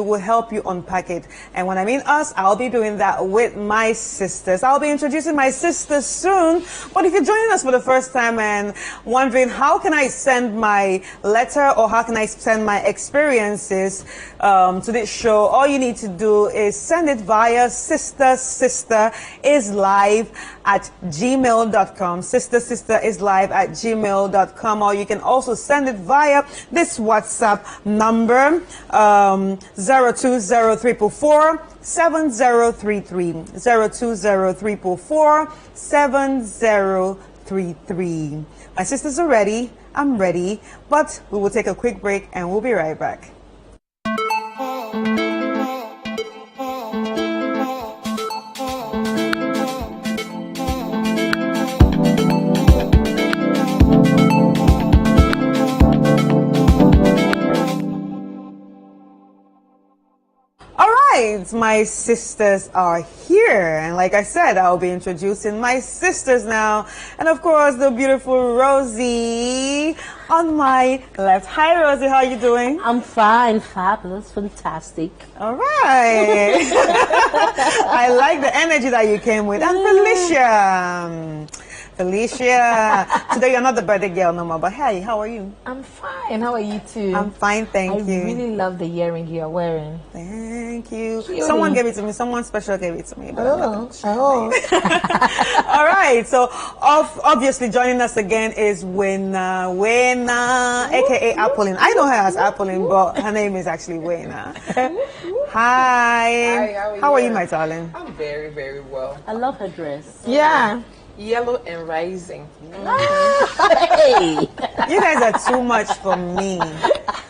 will help you unpack it. And when I mean us, I'll be doing that with my sisters. I'll be introducing my sisters soon. But if you're joining us for the first time and wondering how can I send my letter or how can I send my experiences to this show, all you need to do is send it via sisterislive@gmail.com. sisterislive@gmail.com, or you can also send it via this WhatsApp number 020344 7033 020344 7033. My sisters are ready. I'm ready, but we will take a quick break and we'll be right back. My sisters are here, and like I said, I'll be introducing my sisters now, and of course the beautiful Rosie on my left. Hi Rosie, how are you doing? I'm fine, fabulous, fantastic. All right. I like the energy that you came with. And Felicia, today you're not the birthday girl no more, but hey, how are you? I'm fine. How are you too? I'm fine, thank you. I really love the earring you're wearing. Thank you. Cutie. Someone gave it to me. Someone special gave it to me. But Oh. All right. So obviously joining us again is Wena, aka Apolline. I know her as Apolline, but her name is actually Wena. Hi. How are you, my darling? I'm very, very well. I love her dress. Yeah. Yellow and rising. Hey! You guys are too much for me.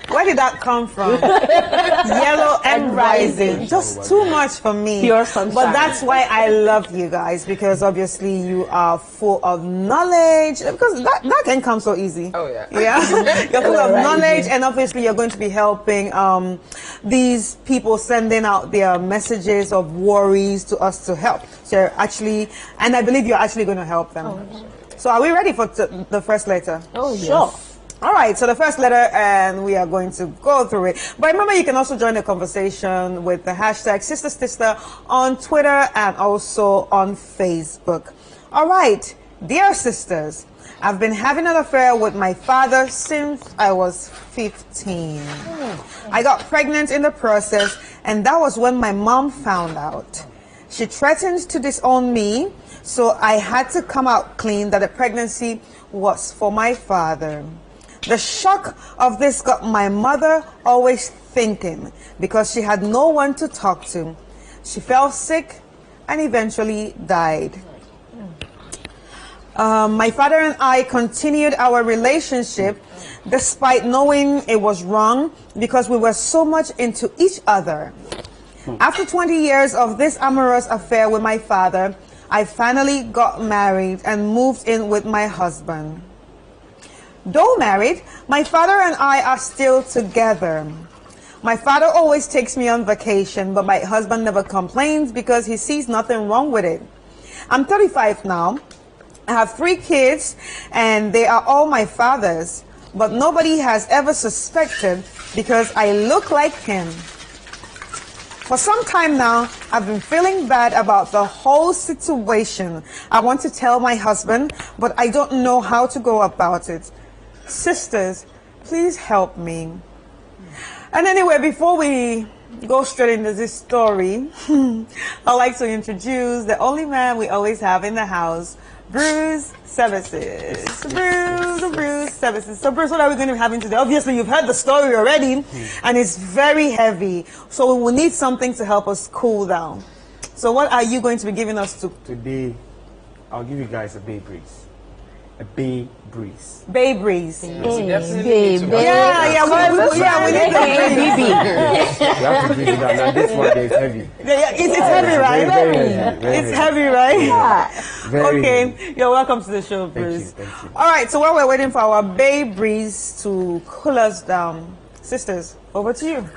Where did that come from? Yellow and rising. Just too much for me. Pure sunshine. But that's why I love you guys, because obviously you are full of knowledge. Because that can come so easy. Oh, yeah. Yeah? You're full of knowledge, and obviously you're going to be helping these people sending out their messages of worries to us to help. So actually, and I believe you're actually going to help them. Oh, so are we ready for the first letter? Oh, yes. Sure. All right, so the first letter, and we are going to go through it. But remember, you can also join the conversation with the hashtag SisterStister on Twitter and also on Facebook. All right, dear sisters, I've been having an affair with my father since I was 15. I got pregnant in the process, and that was when my mom found out. She threatened to disown me, so I had to come out clean that the pregnancy was for my father. The shock of this got my mother always thinking, because she had no one to talk to. She fell sick and eventually died. My father and I continued our relationship despite knowing it was wrong, because we were so much into each other. After 20 years of this amorous affair with my father, I finally got married and moved in with my husband. Though married, my father and I are still together. My father always takes me on vacation, but my husband never complains because he sees nothing wrong with it. I'm 35 now. I have 3 kids, and they are all my father's, but nobody has ever suspected because I look like him. For some time now, I've been feeling bad about the whole situation. I want to tell my husband, but I don't know how to go about it. Sisters, please help me. And anyway, before we go straight into this story, I'd like to introduce the only man we always have in the house, Bruce Services. Bruce Services. So Bruce, what are we going to be having today? Obviously, you've heard the story already, and it's very heavy. So we will need something to help us cool down. So what are you going to be giving us Today, I'll give you guys a bay breeze. A bay breeze. Bay breeze. We We definitely need to need the You have to breathe it down. And this one there is heavy. It's heavy, right? Very heavy. It's heavy, right? Yeah. Very Okay, heavy. you're welcome to the show, Bruce. Thank you. All right, so while we're waiting for our Bay Breeze to cool us down, sisters, over to you.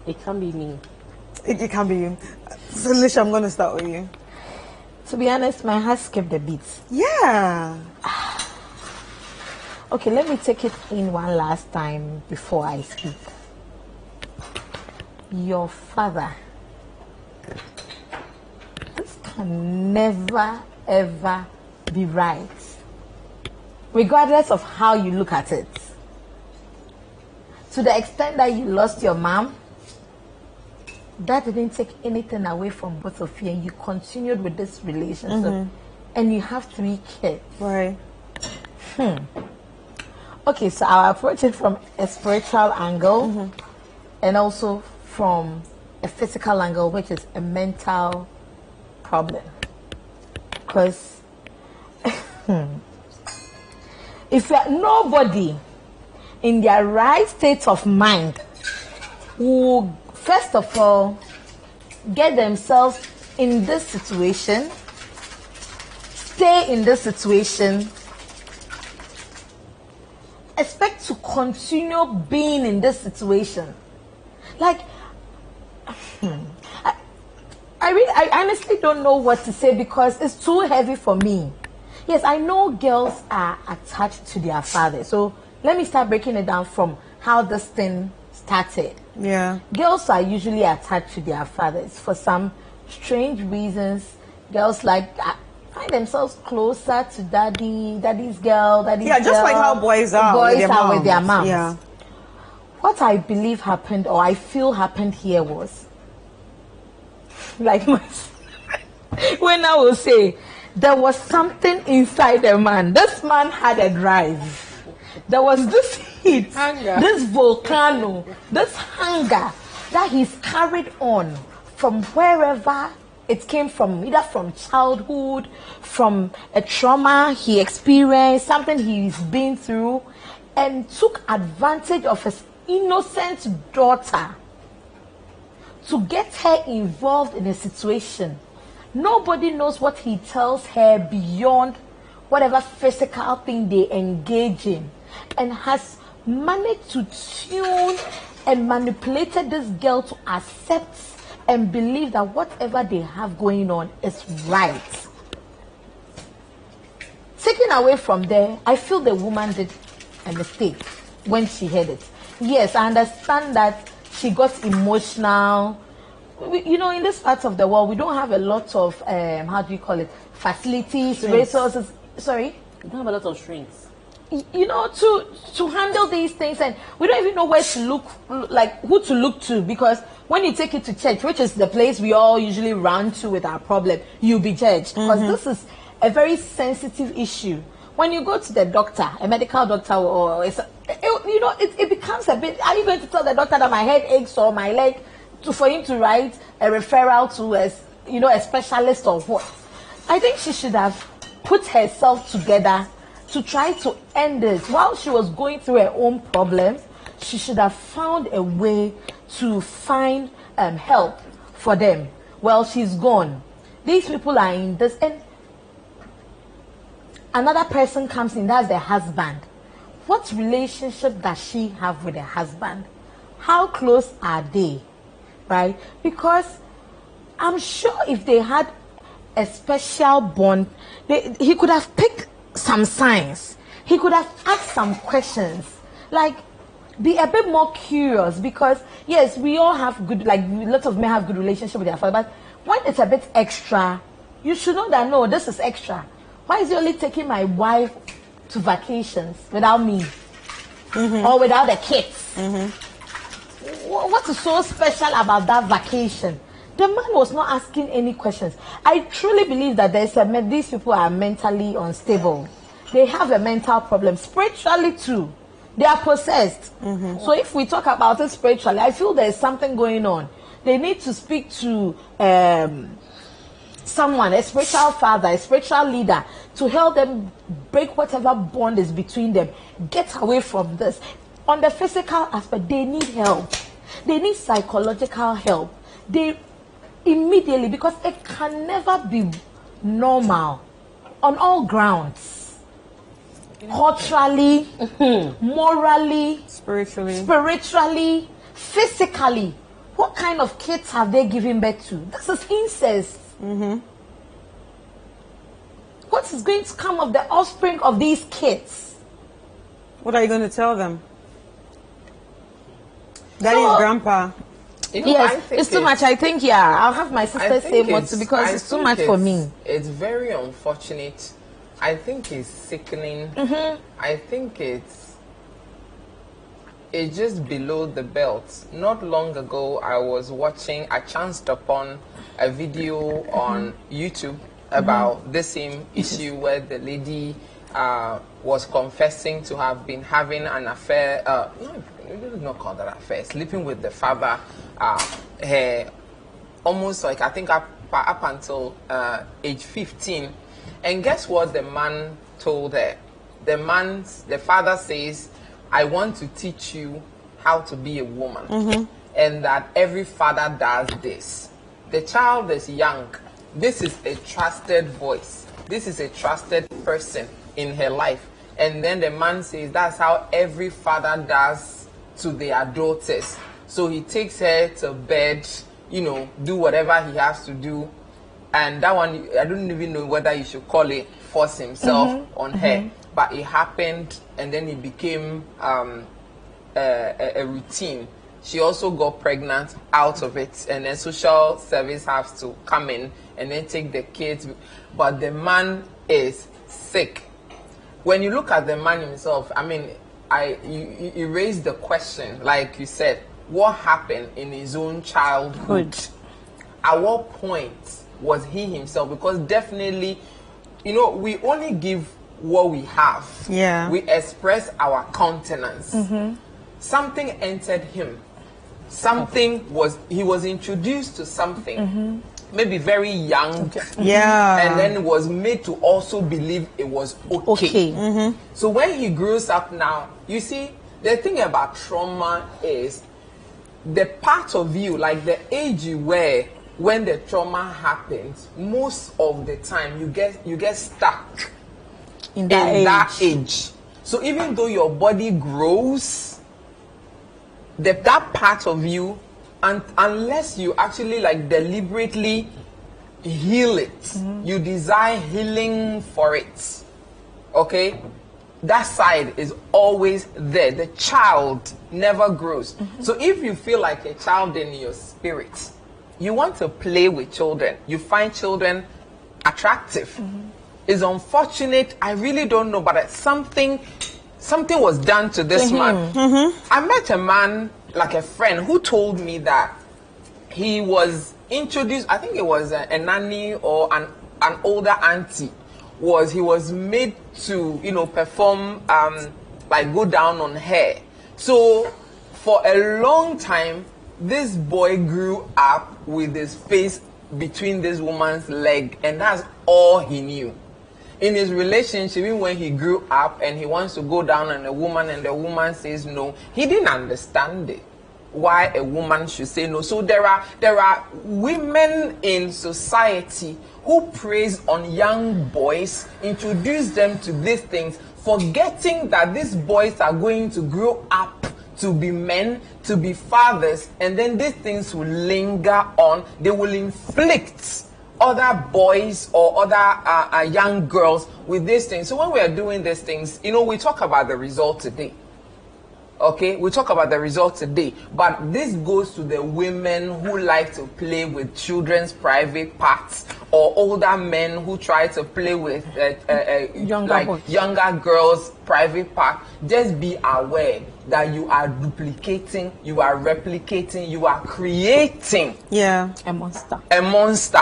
It can be me. It can be you. Felicia, I'm going to start with you. To be honest, my heart skipped a beat. Yeah. Okay, let me take it in one last time before I speak. your father. This can never ever be right, regardless of how you look at it. To the extent that you lost your mom, that didn't take anything away from both of you, and you continued with this relationship, and you have 3 kids. Right. Okay, so I'll approach it from a spiritual angle and also from a physical angle, which is a mental problem. Because if nobody in their right state of mind will, first of all, get themselves in this situation, stay in this situation, expect to continue being in this situation. Like, I honestly don't know what to say because it's too heavy for me. Yes, I know girls are attached to their father. So let me start breaking it down from how this thing started. Yeah. Girls are usually attached to their fathers for some strange reasons. Girls find themselves closer to daddy's girl, Yeah, just like how boys are with their moms. Yeah. What I believe happened, or I feel happened here, was like when I will say there was something inside the man. This man had a drive. There was this heat, this volcano, this hunger that he's carried on from wherever it came from, either from childhood, from a trauma he experienced, something he's been through, and took advantage of his innocent daughter to get her involved in a situation. Nobody knows what he tells her beyond whatever physical thing they engage in, and has managed to tune and manipulated this girl to accept and believe that whatever they have going on is right. Taken away from there, I feel the woman did a mistake when she heard it. Yes, I understand that she got emotional. In this part of the world, we don't have a lot of, facilities, resources. Sorry? We don't have a lot of shrinks. To handle these things, and we don't even know where to look, like who to look to, because when you take it to church, which is the place we all usually run to with our problem, you'll be judged, because this is a very sensitive issue. When you go to the doctor, a medical doctor, or it becomes a bit. Are you going to tell the doctor that my head aches or my leg, for him to write a referral to a specialist or what? I think she should have put herself together to try to end this. While she was going through her own problems, she should have found a way to find help for them. Well, she's gone. These people are in this, and another person comes in, that's the husband. What relationship does she have with her husband? How close are they? Right? Because I'm sure if they had a special bond, he could have picked some signs. He could have asked some questions. Like, be a bit more curious, because yes, we all have good, lots of men have good relationship with their father, but when it's a bit extra, you should know that, no, this is extra. Why is he only taking my wife to vacations without me? Or without the kids? What is so special about that vacation? The man was not asking any questions. I truly believe that these people are mentally unstable. They have a mental problem. Spiritually too. They are possessed. So if we talk about it spiritually, I feel there's something going on. They need to speak to someone, a spiritual father, a spiritual leader, to help them break whatever bond is between them. Get away from this. On the physical aspect, they need help. They need psychological help. They immediately, because it can never be normal on all grounds. Culturally, morally, spiritually, physically. What kind of kids have they given birth to? This is incest. What is going to come of the offspring of these kids? What are you going to tell them? Daddy's grandpa You know, I Yes, think it's too much. I think, I'll have my sister say more too because it's too much for me. It's very unfortunate. I think it's sickening. I think it's just below the belt. Not long ago, I chanced upon a video on YouTube about the same issue where the lady was confessing to have been having an affair. No, we did not call that affair. Sleeping with the father. Her almost like I think up until age 15. And guess what the man told her? The father says, I want to teach you how to be a woman. And that every father does this. The child is young. This is a trusted voice. This is a trusted person in her life. And then the man says that's how every father does to their daughters. So he takes her to bed, do whatever he has to do. And that one, I don't even know whether you should call it force himself on her. But it happened, and then it became a routine. She also got pregnant out of it, and then social service has to come in and then take the kids. But the man is sick. When you look at the man himself, I mean, you raised the question, like you said, what happened in his own childhood? At what point was he himself? Because definitely, we only give what we have. Yeah. We express our countenance. Something entered him. He was introduced to something, maybe very young. Yeah. And then was made to also believe it was okay. So when he grows up now, you see, the thing about trauma is the part of you, like the age you were when the trauma happens, most of the time you get stuck In that age. So even though your body grows, that part of you, and unless you actually like deliberately heal it, you desire healing for it. Okay? That side is always there. The child never grows. So if you feel like a child in your spirit, you want to play with children, you find children attractive. It's unfortunate. I really don't know, but something was done to this man. I met a man, like a friend, who told me that he was introduced, I think it was a nanny or an older auntie, he was made to, perform, like go down on her. So for a long time, this boy grew up with his face between this woman's leg, and that's all he knew. In his relationship, even when he grew up and he wants to go down on a woman and the woman says no, he didn't understand it. Why a woman should say no. So there are women in society who preys on young boys, introduce them to these things, forgetting that these boys are going to grow up to be men, to be fathers, and then these things will linger on. They will inflict other boys or other young girls with these things. So when we are doing these things, we talk about the result today. Okay, we talk about the results today, but this goes to the women who like to play with children's private parts, or older men who try to play with younger girls' private part. Just be aware that you are duplicating, you are replicating, you are creating a monster. A monster.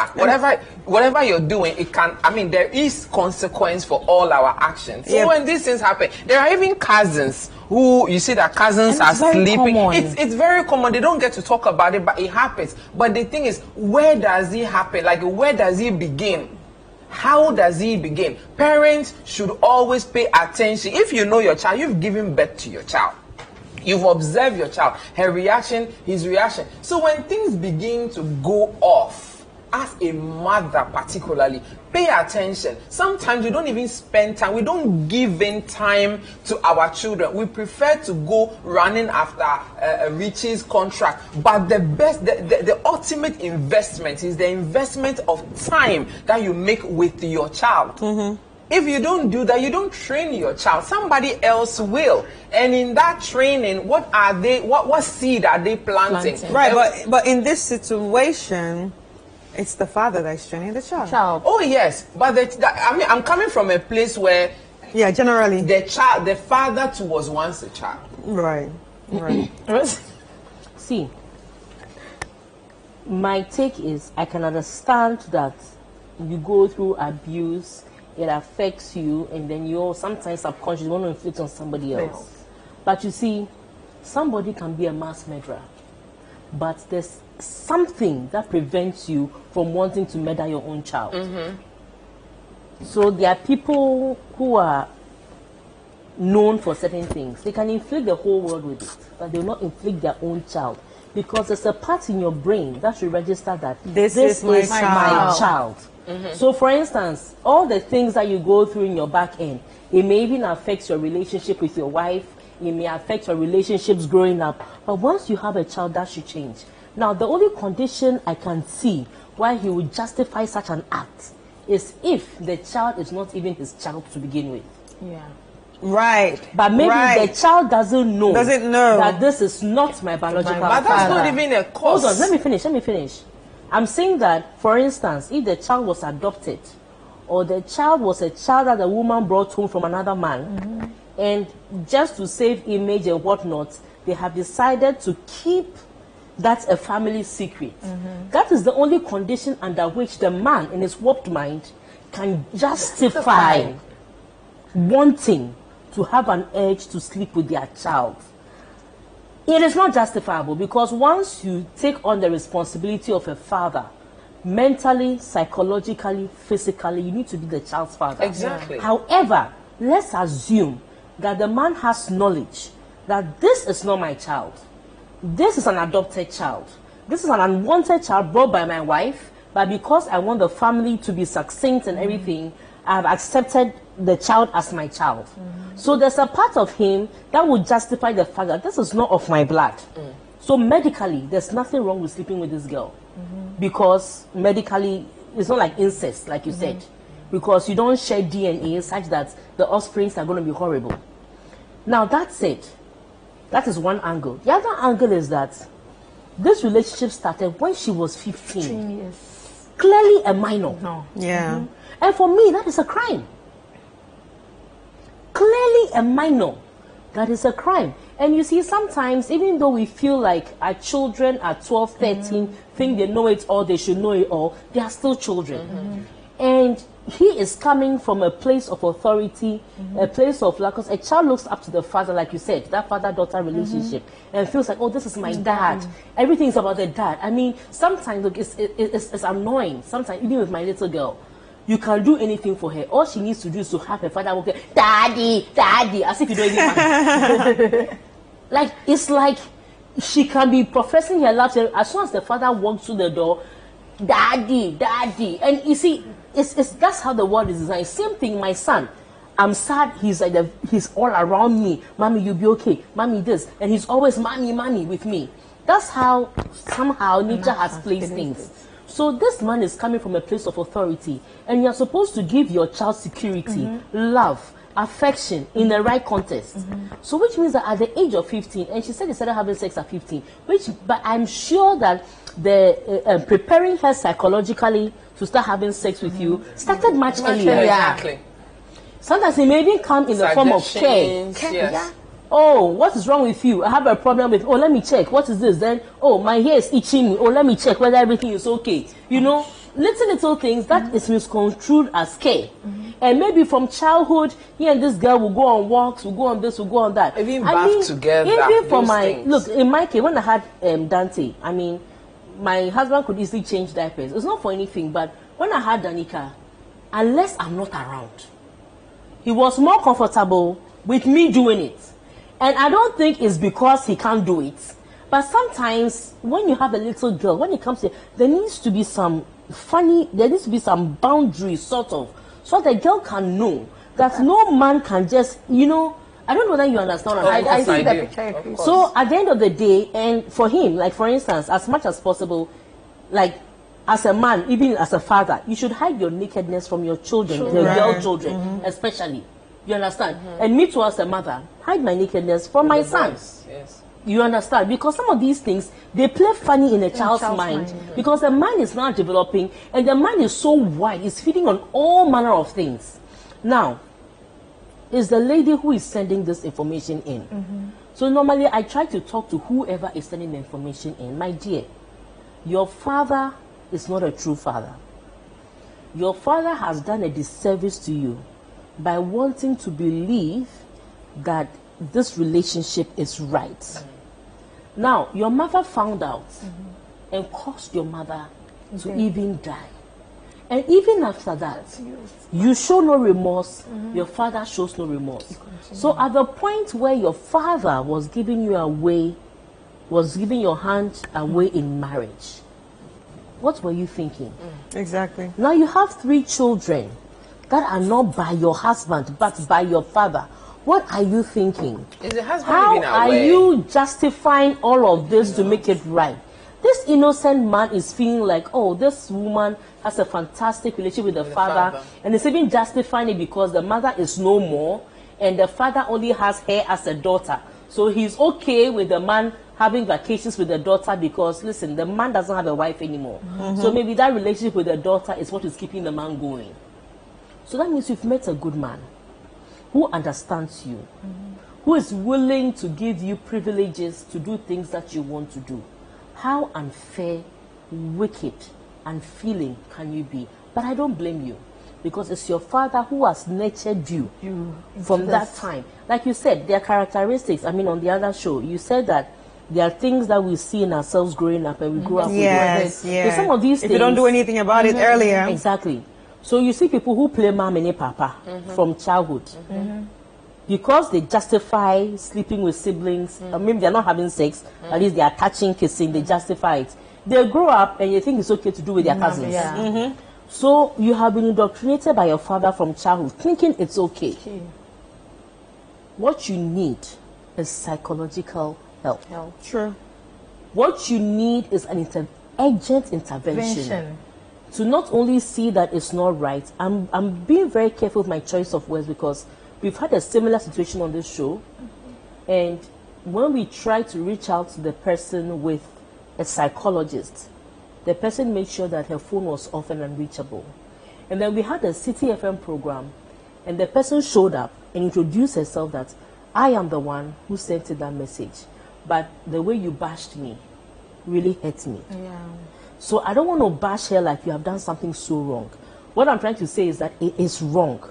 Whatever you're doing, it can. I mean, there is consequence for all our actions. So when these things happen, there are even cousins who you see that cousins are sleeping. It's very common. They don't get to talk about it, but it happens. But the thing is, where does it happen? Like, where does it begin? How does it begin? Parents should always pay attention. If you know your child, you've given birth to your child. You've observed your child, her reaction, his reaction. So when things begin to go off, as a mother particularly, pay attention. Sometimes we don't even spend time. We don't give in time to our children. We prefer to go running after a riches contract. But the ultimate investment is the investment of time that you make with your child. if you don't do that, you don't train your child. Somebody else will. And in that training, what seed are they planting? Right, but in this situation, it's the father that's training the child. Oh yes, but I mean, I'm coming from a place where Yeah, generally. the father too was once a child. Right. Right. See, my take is I can understand that you go through abuse, it affects you, and then you sometimes subconsciously want to inflict on somebody else. But you see, somebody can be a mass murderer, but there's something that prevents you from wanting to murder your own child. So there are people who are known for certain things. They can inflict the whole world with it, but they will not inflict their own child, because there's a part in your brain that should register that this is my child. So for instance, all the things that you go through in your back end, it may even affect your relationship with your wife, it may affect your relationships growing up, but once you have a child, that should change. Now the only condition I can see why he would justify such an act is if the child is not even his child to begin with. Yeah. Right. But maybe the child doesn't know that this is not my biological But that's father. not even a cause. Hold on, let me finish. I'm saying that, for instance, if the child was adopted, or the child was a child that the woman brought home from another man, and just to save image and whatnot, they have decided to keep that a family secret. That is the only condition under which the man, in his warped mind, can justify wanting to have an urge to sleep with their child. It is not justifiable, because once you take on the responsibility of a father, mentally, psychologically, physically, you need to be the child's father. Exactly. However, let's assume that the man has knowledge that this is not my child. This is an adopted child. This is an unwanted child brought by my wife, but because I want the family to be succinct and everything, I have accepted the child as my child. So there's a part of him that would justify the fact that this is not of my blood. So medically, there's nothing wrong with sleeping with this girl, because medically, it's not like incest, like you said, because you don't share DNA such that the offsprings are going to be horrible. Now that said, that is one angle. The other angle is that this relationship started when she was 15. Yes. Clearly a minor. No. Yeah. And for me, that is a crime. Clearly a minor. That is a crime. And you see, sometimes, even though we feel like our children at 12, 13, think they know it all, they should know it all, they are still children. And he is coming from a place of authority, a place of, like, 'cause a child looks up to the father, like you said, that father-daughter relationship, and feels like, oh, this is my dad. Everything is about the dad. I mean, sometimes, look, it's annoying. Sometimes, even with my little girl, you can do anything for her. All she needs to do is to have her father walk there, daddy, daddy, as if you don't even mind. Like, it's like she can be professing her love. As soon as the father walks through the door, daddy, daddy. And you see, that's how the world is designed. Same thing, my son. I'm sad, he's all around me. Mommy, you'll be okay. Mommy, this. And he's always mommy, mommy with me. That's how somehow nature has placed things. So this man is coming from a place of authority, and you're supposed to give your child security, love, affection in the right context. So which means that at the age of 15, and she said they started having sex at 15, but I'm sure that the preparing her psychologically to start having sex with you started much earlier. Exactly. Sometimes it may even come in the form of care. Suggestions, yes. Oh, what is wrong with you? I have a problem with, oh, let me check. What is this? Then, oh, my hair is itching me. Oh, let me check whether everything is okay. You know, little things that is misconstrued as care. And maybe from childhood, he and this girl will go on walks, will go on this, will go on that. Even bath together. Even for those my, things. look, in my case, when I had Dante, I mean, my husband could easily change diapers. It's not for anything, but when I had Danica, unless I'm not around, he was more comfortable with me doing it. And I don't think it's because he can't do it. But sometimes when you have a little girl, when it comes to, there needs to be some boundaries sort of, so the girl can know that no man can just, you know, I don't know whether you understand. I see the do. picture. Of course. So at the end of the day, and for him, like for instance, as much as possible, like as a man, even as a father, you should hide your nakedness from your children, your girl children, especially. You understand? And me too, as a mother, hide my nakedness from my sons. Yes. You understand? Because some of these things, they play funny in a child's mind. Because the mind is now developing, and the mind is so wide, it's feeding on all manner of things. Now, it's the lady who is sending this information in. So normally, I try to talk to whoever is sending the information in. My dear, your father is not a true father. Your father has done a disservice to you by wanting to believe that this relationship is right. Now, your mother found out and caused your mother to even die. And even after that, you show no remorse, your father shows no remorse. So at the point where your father was giving you away, was giving your hand away in marriage, what were you thinking? Exactly. Now you have 3 children that are not by your husband, but by your father. What are you thinking? Is the husband How even are aware? you justifying all of this to make it right? This innocent man is feeling like, oh, this woman has a fantastic relationship with the father, and is even justifying it because the mother is no more, and the father only has her as a daughter. So he's okay with the man having vacations with the daughter because, listen, the man doesn't have a wife anymore. So maybe that relationship with the daughter is what is keeping the man going. So that means you've met a good man who understands you, who is willing to give you privileges to do things that you want to do. How unfair, wicked, and feeling can you be? But I don't blame you, because it's your father who has nurtured you from that time. Like you said, there are characteristics. I mean, on the other show, you said that there are things that we see in ourselves growing up, and we grow up with it. So some of these if things, you don't do anything about it earlier. exactly. So you see people who play mom and papa from childhood. Because they justify sleeping with siblings, or maybe they're not having sex, at least they are touching, kissing, they justify it. They grow up and you think it's okay to do with their cousins. So you have been indoctrinated by your father from childhood, thinking it's okay. What you need is psychological help. True. What you need is an urgent intervention. To not only see that it's not right. I'm being very careful with my choice of words because we've had a similar situation on this show, and when we try to reach out to the person with a psychologist, the person made sure that her phone was off and unreachable. And then we had a City FM program, and the person showed up and introduced herself that I am the one who sent you that message, but the way you bashed me really hurt me. So I don't want to bash her like you have done something so wrong. What I'm trying to say is that it is wrong.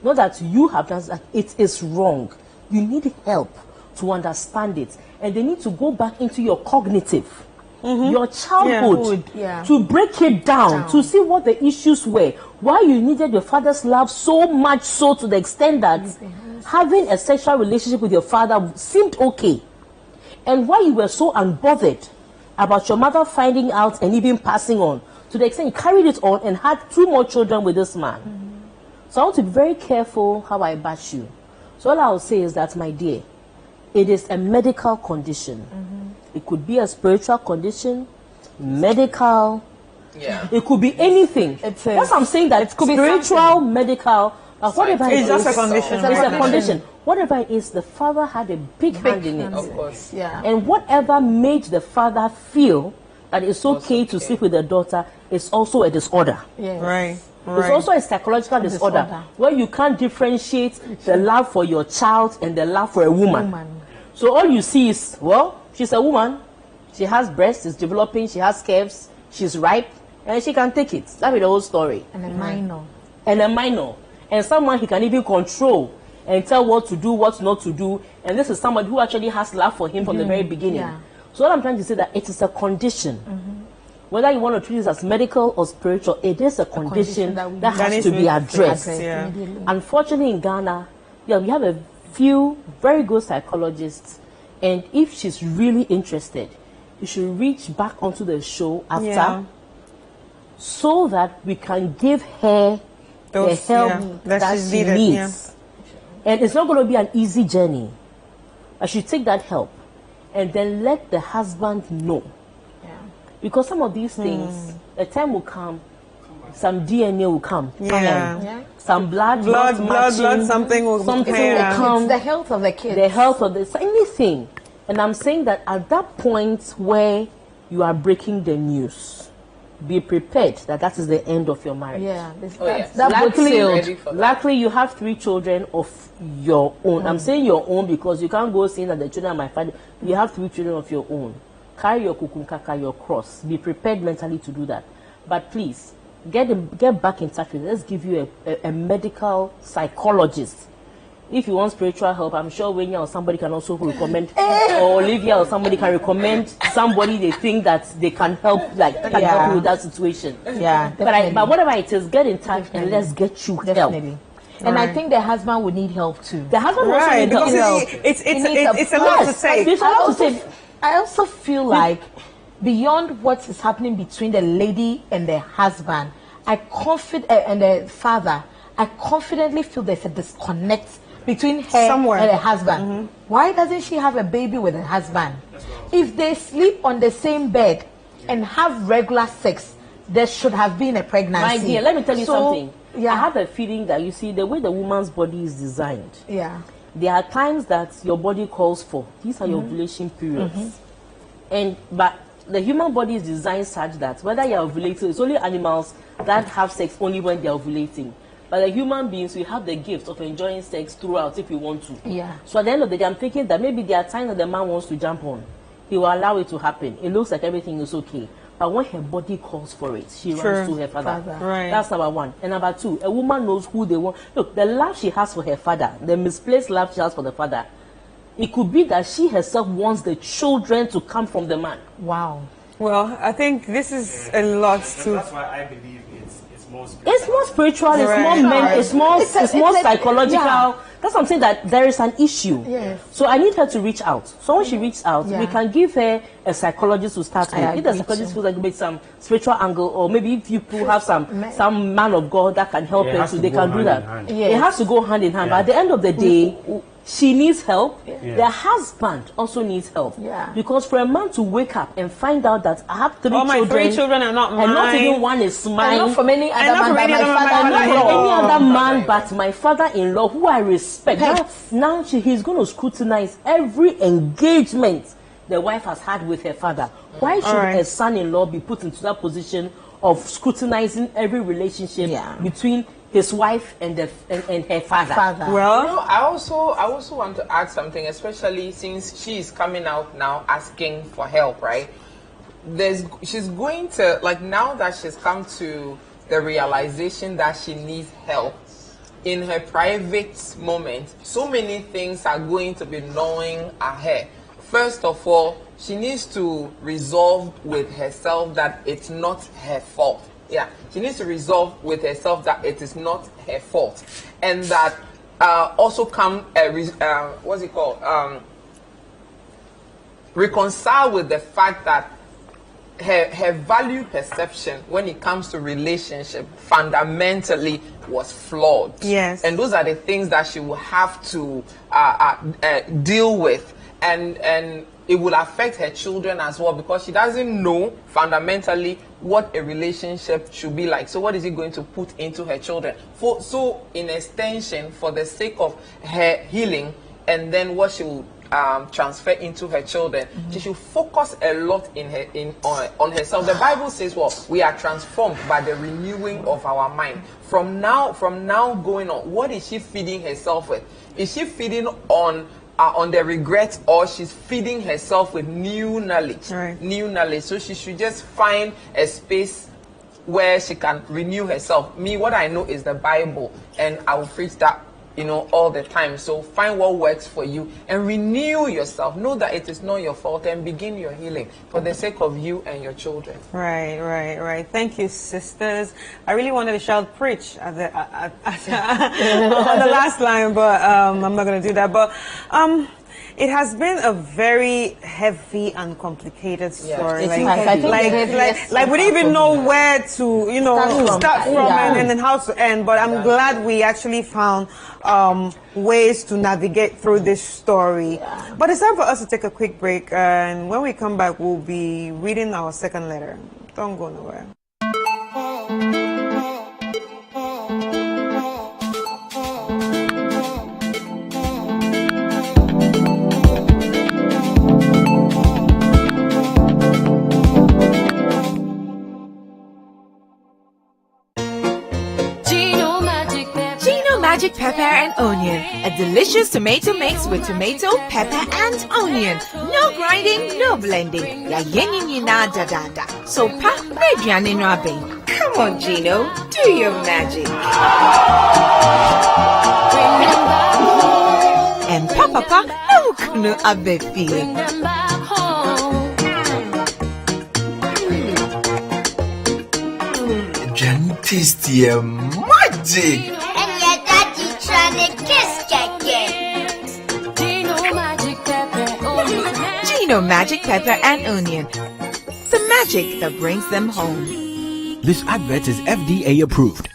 Not that you have done that, it is wrong. You need help to understand it. And they need to go back into your cognitive, your childhood, to break it down, to see what the issues were. Why you needed your father's love so much so to the extent that having a sexual relationship with your father seemed okay. And why you were so unbothered about your mother finding out and even passing on, to the extent you carried it on and had 2 more children with this man. So I want to be very careful how I bash you. So all I will say is that, my dear, it is a medical condition. It could be a spiritual condition, medical. It could be anything. That's what I'm saying, that it could be spiritual, medical, whatever it is. It's just a condition. It's a condition. Whatever it is, the father had a big hand in it. Of course. And whatever made the father feel that it's okay to sleep with the daughter is also a disorder. Right. It's also a psychological disorder where you can't differentiate the love for your child and the love for a woman. So all you see is, well, she's a woman, she has breasts, she's developing, she has curves, she's ripe, and she can take it. That is the whole story. And a minor. And a minor. And someone he can even control and tell what to do, what not to do. And this is somebody who actually has love for him from the very beginning. So what I'm trying to say, that it is a condition. Whether you want to treat this as medical or spiritual, it is a condition that has to be addressed. Unfortunately, in Ghana, we have a few very good psychologists, and if she's really interested, you should reach back onto the show after, so that we can give her the help that she needs. And it's not going to be an easy journey. I should take that help and then let the husband know Because some of these things, a time will come, some DNA will come. Yeah. Yeah. Some blood Blood, something will come. It's the health of the kids. The health of this, anything. And I'm saying that at that point where you are breaking the news, be prepared that that is the end of your marriage. Yeah. yes. That boat sailed. Ready for that. Luckily, you have 3 children of your own. I'm saying your own because you can't go saying that the children are my father. You have 3 children of your own. Carry your kukunkaka, your cross. Be prepared mentally to do that. But please, get back in touch with us. Let's give you a medical psychologist. If you want spiritual help, I'm sure Wenya or somebody can also recommend, or Olivia or somebody can recommend somebody they think that they can help, help you with that situation. Yeah. But whatever it is, get in touch and let's get you help. Definitely. And I think the husband would need help too. The husband also Right, need help. because it's a lot to say. It's a lot to say. I also feel like beyond what is happening between the lady and the husband, and the father, I confidently feel there's a disconnect between her Somewhere. and the husband. Why doesn't she have a baby with her husband? If they sleep on the same bed and have regular sex, there should have been a pregnancy. My dear, let me tell you something. Yeah. I have a feeling that you see the way the woman's body is designed. Yeah. There are times that your body calls for. These are your ovulation periods. But the human body is designed such that whether you're ovulating, it's only animals that have sex only when they're ovulating. But the human beings, we have the gift of enjoying sex throughout if we want to. Yeah. So at the end of the day, I'm thinking that maybe there are times that the man wants to jump on. He will allow it to happen. It looks like everything is okay. But when her body calls for it, she runs to her father. Right. That's number 1. And number 2, a woman knows who they want. Look, the love she has for her father, the misplaced love she has for the father, it could be that she herself wants the children to come from the man. Wow. Well, I think this is a lot to. That's why I believe it's more spiritual. It's more spiritual, it's Right. more mental, it's more it's a- psychological. yeah. That's what I'm saying, that there is an issue. Yes. So I need her to reach out. So when she reaches out, Yeah. we can give her a psychologist to start with. I If the agree psychologist too. feels like maybe some spiritual angle, or maybe if you have some man of God that can help Yeah, it her, has so to they go can do hand that. in hand. Yes. It has to go hand in hand. But at the end of the day, she needs help. The husband also needs help. Yeah. Because for a man to wake up and find out that I have 3 All my children, 3 children are not and not mine. even one is mine. And not from any other not man from but any my other man, father. my And not father-in-law. from any other man but my father-in-law, who I respect. Now he's going to scrutinize every engagement the wife has had with her father. Why should right. her son-in-law be put into that position of scrutinizing every relationship between his wife and her father? Well, No, I also want to add something, especially since she is coming out now asking for help, right? She's going to, like, now that she's come to the realization that she needs help in her private moment, so many things are going to be gnawing at her. First of all, she needs to resolve with herself that it's not her fault. Yeah, she needs to resolve with herself that it is not her fault, and that also come what's it called? Reconcile with the fact that her value perception when it comes to relationship fundamentally was flawed. Yes. And those are the things that she will have to deal with, and it will affect her children as well, because she doesn't know fundamentally what a relationship should be like. So what is he going to put into her children? So in extension, for the sake of her healing, and then what she will transfer into her children, she should focus a lot on herself. The Bible says, well, we are transformed by the renewing of our mind. From now going on, what is she feeding herself with? Is she feeding on the regret, or she's feeding herself with new knowledge? Right. New knowledge. So she should just find a space where she can renew herself. Me, what I know is the Bible, and I will preach that, all the time. So find what works for you and renew yourself. Know that it is not your fault, and begin your healing for the sake of you and your children. Right. Thank you, sisters. I really wanted to shout preach on the last line, but I'm not going to do that. But It has been a very heavy and complicated story. It's Like, heavy. like we didn't even know where to, start from Yeah. and then how to end. But I'm glad we actually found ways to navigate through this story. But it's time for us to take a quick break, and when we come back, we'll be reading our second letter. Don't go nowhere. Gino Magic Pepper and Onion. A delicious tomato mix with tomato, pepper, and onion. No grinding, no blending. Ya yin na da da da. So pa, median in rabbing. Come on, Gino. Do your magic. And papa, no kunu abefi. Tasty magic. And your daddy trying to kiss again. Gino Magic Pepper and Onion. The magic that brings them home. This advert is FDA approved.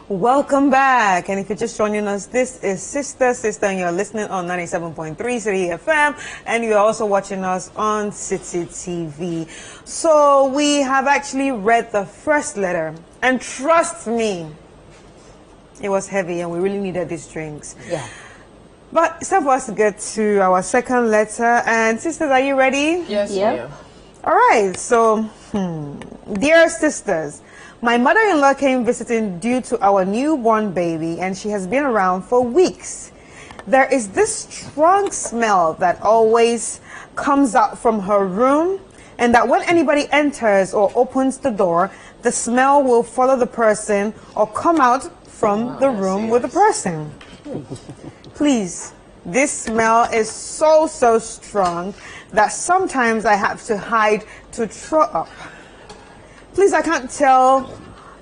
Welcome back. And if you're just joining us, this is Sister, and you're listening on 97.3 City FM, and you're also watching us on City TV. So we have actually read the first letter, and trust me, it was heavy and we really needed these drinks. Yeah. But it's time for us to get to our second letter. And sisters, are you ready? Yes, Yeah. ma'am. All right, so, dear sisters, my mother-in-law came visiting due to our newborn baby, and she has been around for weeks. There is this strong smell that always comes out from her room, and that when anybody enters or opens the door, the smell will follow the person or come out from the room with the person. Please, this smell is so strong that sometimes I have to hide to throw up. Please, I can't tell.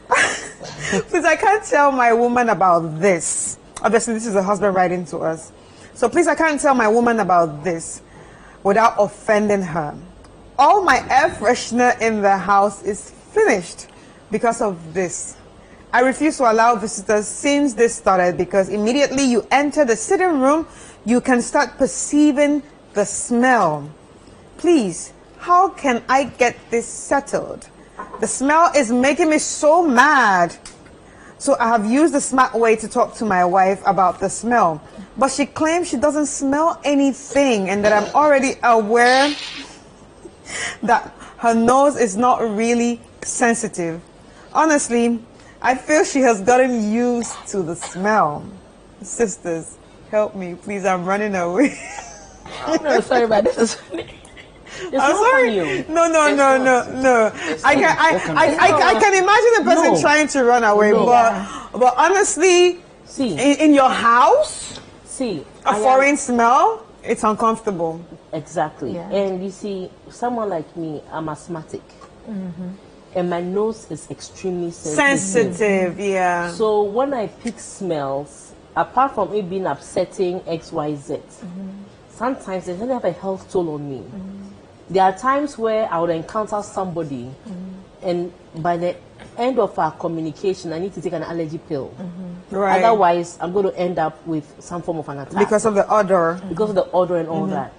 Please, I can't tell my woman about this. Obviously, this is a husband writing to us. So please, I can't tell my woman about this without offending her. All my air freshener in the house is finished because of this. I refuse to allow visitors since this started, because immediately you enter the sitting room, you can start perceiving the smell. Please, how can I get this settled? The smell is making me so mad. So I have used the smart way to talk to my wife about the smell. But she claims she doesn't smell anything, and that I'm already aware that her nose is not really sensitive. Honestly, I feel she has gotten used to the smell. Sisters, help me, please. I'm running away. No, sorry, but this is funny. It's I'm not sorry. funny. No. I can imagine the person No. trying to run away, No. but honestly, See, in your house, see. a I am- foreign smell, it's uncomfortable. Exactly. Yeah. And you see, someone like me, I'm asthmatic. And my nose is extremely Sensitive, yeah. So when I pick smells, apart from it being upsetting XYZ, sometimes it doesn't have a health toll on me. There are times where I would encounter somebody, and by the end of our communication, I need to take an allergy pill. Right. Otherwise, I'm going to end up with some form of an attack. Because of the odor. Because of the odor and all that.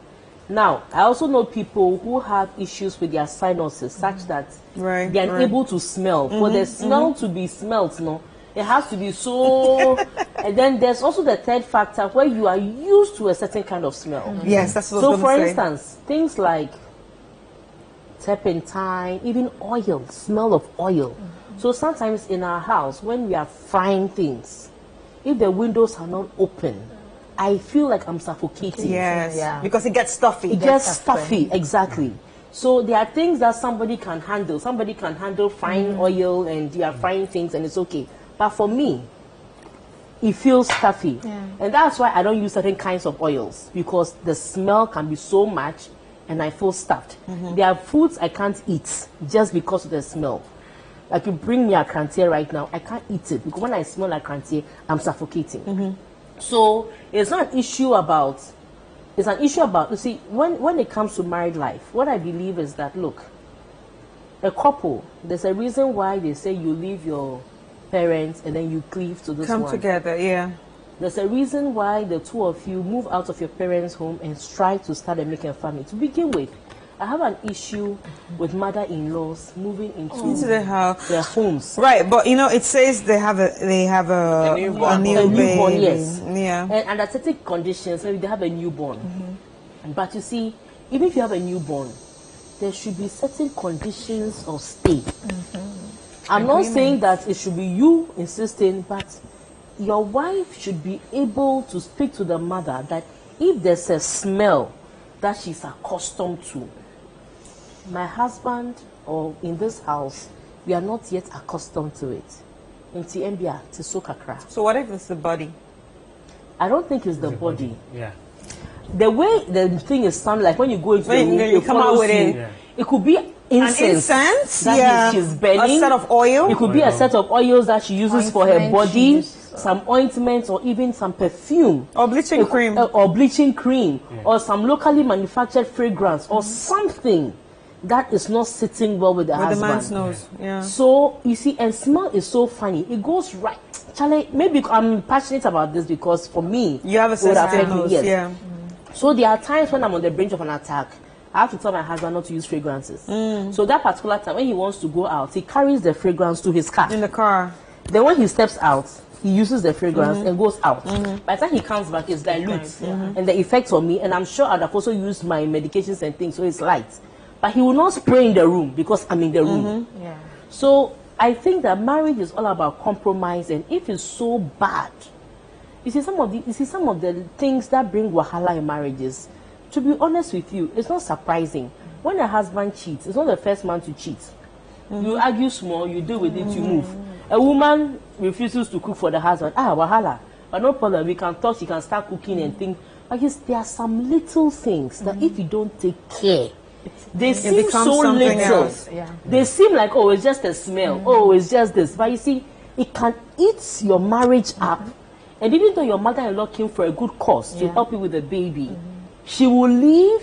Now, I also know people who have issues with their sinuses, such that Right, they are right. able to smell. For the smell to be smelled, it has to be so. And then there's also the third factor where you are used to a certain kind of smell. Yes, that's what I So, was for going to say. instance, things like turpentine, even oil, smell of oil. So sometimes in our house, when we are frying things, if the windows are not open, I feel like I'm suffocating. Yes, Yeah. because it gets stuffy. It gets stuffy, exactly. So there are things that somebody can handle. Somebody can handle frying oil and you are frying things and it's okay. But for me, it feels stuffy. And that's why I don't use certain kinds of oils, because the smell can be so much and I feel stuffed. There are foods I can't eat just because of the smell. Like you bring me a crantier right now, I can't eat it because when I smell like crantier, I'm suffocating. So it's not an issue about, it's an issue about, you see, when it comes to married life, what I believe is that, look, a couple, there's a reason why they say you leave your parents and then you cleave to this Come one. together, yeah. There's a reason why the two of you move out of your parents' home and try to start and make a family. To begin with, I have an issue with mother-in-laws moving into the house. their homes. Right, but you know, it says they have a newborn. new A baby. newborn, yes. Yeah. And under certain conditions, maybe they have a newborn. But you see, even if you have a newborn, there should be certain conditions of stay. I'm not saying that it should be you insisting, but your wife should be able to speak to the mother that if there's a smell that she's accustomed to, my husband or in this house, we are not yet accustomed to it. So what if it's the body? I don't think it's the body. Yeah. The way the thing is sound like when you go into the room, you it come out follows with you. it. Yeah. It could be incense. An incense? That Yeah. she's burning. A set of oil? It could be a set of oils that she uses for her Ointment she body, uses. some ointments, or even some perfume. Or bleaching cream. Or bleaching cream. Or some locally manufactured fragrance. Or something that is not sitting well with the With the husband. man's nose. Yeah. So, you see, and smell is so funny. It goes right. Charlie, maybe I'm passionate about this because for me, You have a it would affect sensitive me, nose. yes. Yeah. So there are times when I'm on the brink of an attack, I have to tell my husband not to use fragrances. So that particular time, when he wants to go out, he carries the fragrance to his car. In the car. Then when he steps out, he uses the fragrance and goes out. By the time he comes back, it's dilute. And the effect on me, and I'm sure I'd have also used my medications and things, so it's light. But he will not spray in the room because I'm in the room. Yeah. So I think that marriage is all about compromise, and if it's so bad, you see some of the things that bring wahala in marriages. To be honest with you, it's not surprising when a husband cheats. It's not the first man to cheat. You argue small, you deal with it, you move. A woman refuses to cook for the husband. Wahala. But no problem. We can talk. She can start cooking and think. But yes, there are some little things that if you don't take care, they seem becomes so something little. else. Yeah. They seem like, oh, it's just a smell. Oh, it's just this. But you see, it can eat your marriage up. And even though your mother-in-law came for a good cause to help you with the baby, she will leave,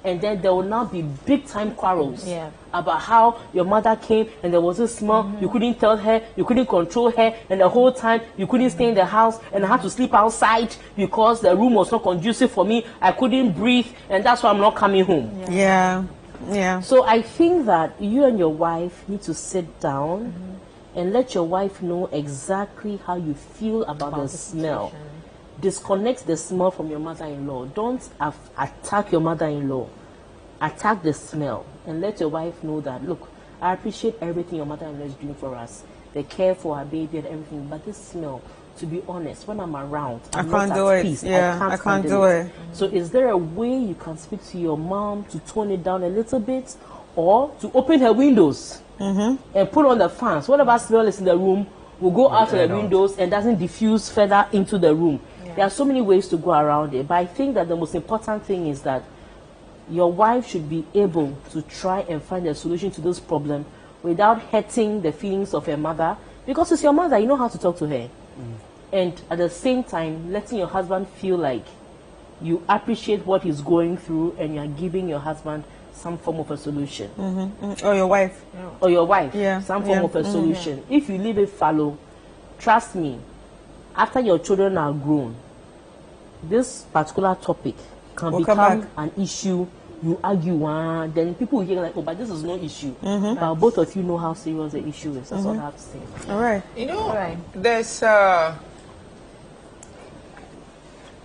and then there will now be big-time quarrels about how your mother came and there was a smell. You couldn't tell her, you couldn't control her, and the whole time you couldn't stay in the house, and I had to sleep outside because the room was not conducive for me. I couldn't breathe, and that's why I'm not coming home. Yeah. Yeah. So I think that you and your wife need to sit down and let your wife know exactly how you feel about the smell. Disconnect the smell from your mother-in-law. Don't attack your mother-in-law. Attack the smell and let your wife know that, look, I appreciate everything your mother-in-law is doing for us. They care for our baby and everything, but this smell, to be honest, when I'm around, I'm can't not do at it. peace. Yeah, I can't do it. So is there a way you can speak to your mom to tone it down a little bit, or to open her windows and put on the fans? Whatever smell is in the room will go out of the windows and doesn't diffuse further into the room. There are so many ways to go around it, but I think that the most important thing is that your wife should be able to try and find a solution to this problem without hurting the feelings of her mother, because it's your mother, you know how to talk to her. And at the same time, letting your husband feel like you appreciate what he's going through and you're giving your husband some form of a solution. Or your wife. Or your wife, Yeah, some form yeah, of a solution. If you leave it fallow, trust me, after your children are grown, this particular topic can Will come become back. an issue. You argue, then people will hear like, oh, but this is no issue. But both of you know how serious the issue is. That's all I have to say. All right. You know, Right. there's there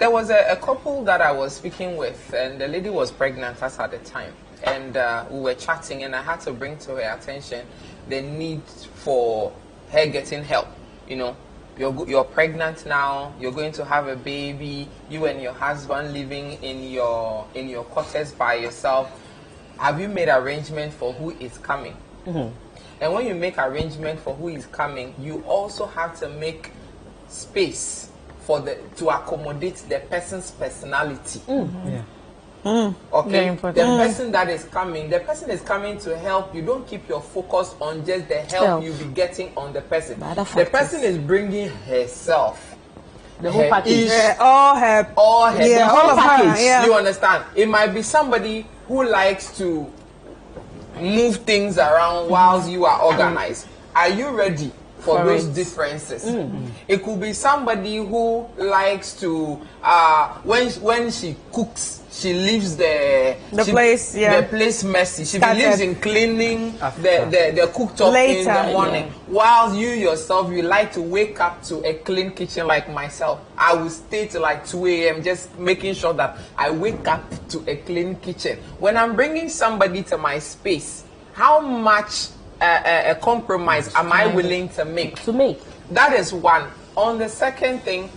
was a couple that I was speaking with, and the lady was pregnant at the time, and we were chatting, and I had to bring to her attention the need for her getting help. You know, you're pregnant now, you're going to have a baby, you and your husband living in your quarters by yourself. Have you made arrangement for who is coming? And when you make arrangement for who is coming, you also have to make space to accommodate the person's personality. Yeah. Very Okay, important. the person that is coming, the person is coming to help you. Don't keep your focus on just the help Help. you'll be getting on the person. The other The factors. person is bringing herself, The whole her package. issue, All her. all her, Yeah, the all whole of her, package. yeah. You understand? It might be somebody who likes to move things around whilst you are organized. Are you ready for those differences? It could be somebody who likes to when she cooks, she leaves the place, yeah. the place messy. She Started. believes in cleaning the cooktop in Later, the morning. While you yourself, you like to wake up to a clean kitchen like myself. I will stay till like 2 a.m. just making sure that I wake up to a clean kitchen. When I'm bringing somebody to my space, how much a compromise am I willing to make? That is one. On the second thing,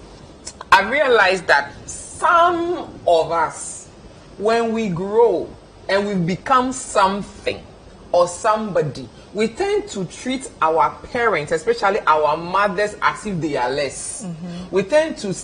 I realized that some of us, when we grow and we become something or somebody, we tend to treat our parents, especially our mothers, as if they are less. We tend to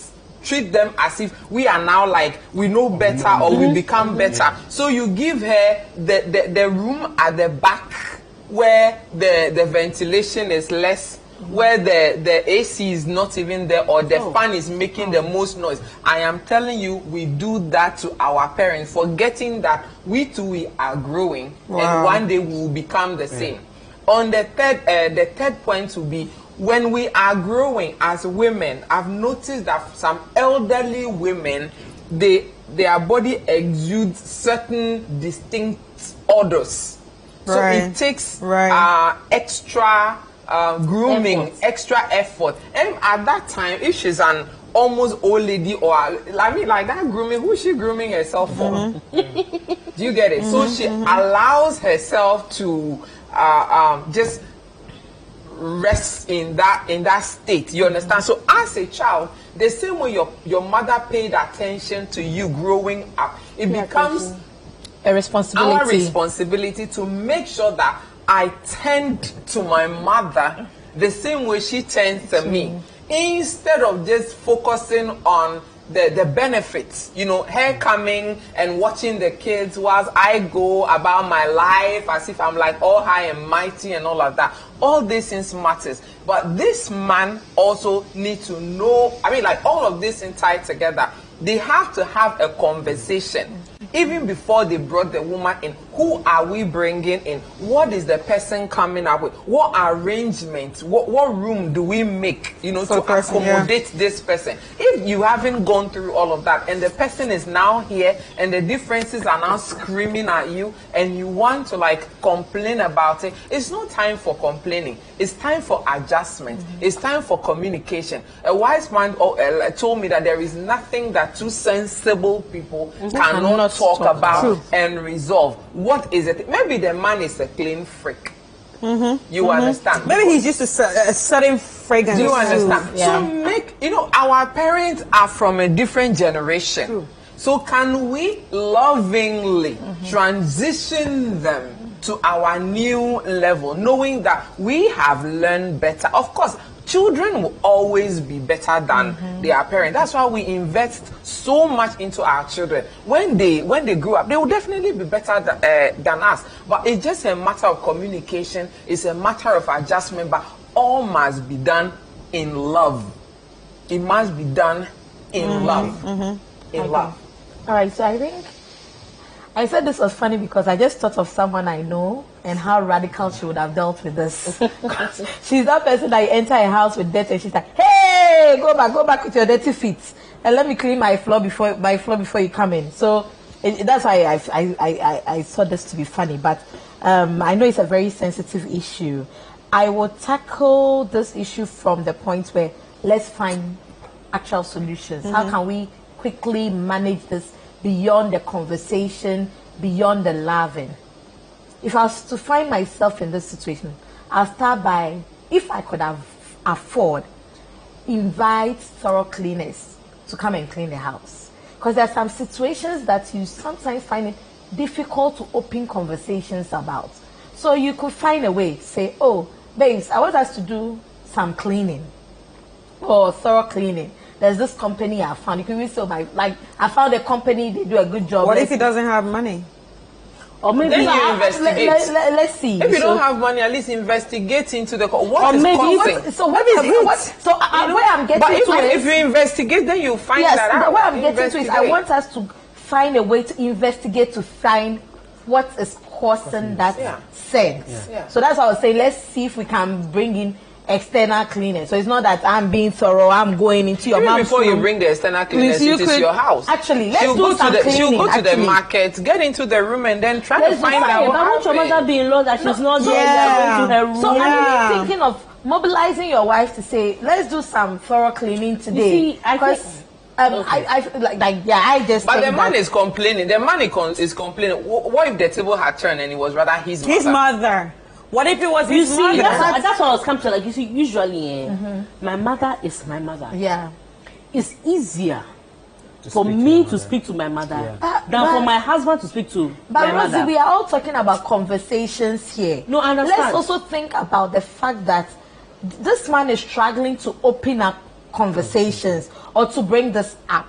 treat them as if we are now like we know better or we become better. So you give her the room at the back where the ventilation is less, where the AC is not even there, or the fan is making the most noise. I am telling you, we do that to our parents, forgetting that we too we are growing and one day we will become the same. On the third point will be, when we are growing as women, I've noticed that some elderly women, their body exudes certain distinct odors. So it takes extra grooming, extra effort. And at that time, if she's an almost old lady, or I mean, like that grooming, who is she grooming herself for? Do you get it? So she allows herself to just rest in that state. You understand? So as a child, the same way your mother paid attention to you growing up, it becomes a responsibility. Our responsibility to make sure that I tend to my mother the same way she tends to me, instead of just focusing on the benefits, you know, her coming and watching the kids whilst I go about my life as if I'm like all high and mighty and all of that. All these things matters. But this man also needs to know, I mean, like all of this in tied together, they have to have a conversation. Even before they brought the woman in, who are we bringing in? What is the person coming up with? What arrangements? What room do we make, you know, to accommodate this person? If you haven't gone through all of that and the person is now here and the differences are now screaming at you and you want to like complain about it, it's not time for complaining. It's time for adjustment. It's time for communication. A wise man told me that there is nothing that two sensible people cannot talk about and resolve. What is it? Maybe the man is a clean freak. You understand? Maybe he's just a certain fragrance. Do you understand? So make, you know, our parents are from a different generation. So can we lovingly transition them to our new level, knowing that we have learned better? Of course, children will always be better than their parents. That's why we invest so much into our children. When they grow up, they will definitely be better than us. But it's just a matter of communication. It's a matter of adjustment. But all must be done in love. It must be done in love. In love. All right, so I think I said this was funny because I just thought of someone I know and how radical she would have dealt with this. She's that person that you enter a house with dirt and she's like, "Hey, go back with your dirty feet and let me clean my floor before you come in." So that's why I thought this to be funny, but I know it's a very sensitive issue. I will tackle this issue from the point where let's find actual solutions. How can we quickly manage this beyond the conversation, beyond the loving? If I was to find myself in this situation, I'll start by, if I could afford, invite thorough cleaners to come and clean the house. Because there are some situations that you sometimes find it difficult to open conversations about. So you could find a way, say, "Oh, babes, I want us to do some cleaning." for thorough cleaning. There's this company I found. You can read so I found a company, they do a good job. What if he doesn't have money? Or maybe Then you investigate. Let's see. If you don't have money, at least investigate into the Or what is maybe- causing. So what is it? So where I'm getting But to if is, you investigate, then you find yes, that out. where I'm getting to is, I Investigate. want us to find a way to investigate to find what is causing that sense. Yeah. So that's why I was saying, let's see if we can bring in external cleaners. So it's not that I'm being thorough, I'm going into your Even mom's before you room. bring the external cleaners Please, you into could- your house. Actually, let's she'll do go some to the cleaning, she'll go to the actually. market, get into the room, and then try Let's to find do out But what won't your mother happened. be in law that she's not there? Yeah. Going to her room. So Yeah. I'm even thinking of mobilizing your wife to say, let's do some thorough cleaning today. see, I think- Because I feel I just But think the man that- is complaining. The man is complaining. What if the table had turned and it was rather his mother? His mother. What if it was You his see, mother? that's what I was coming to. Like, you see, usually, my mother is my mother. Yeah. It's easier for speak to me your to mother. speak to my mother But- than for but- my husband to speak to But my Rosie, mother. we are all talking about conversations here. No, I understand. Let's also think about the fact that this man is struggling to open up conversations or to bring this up.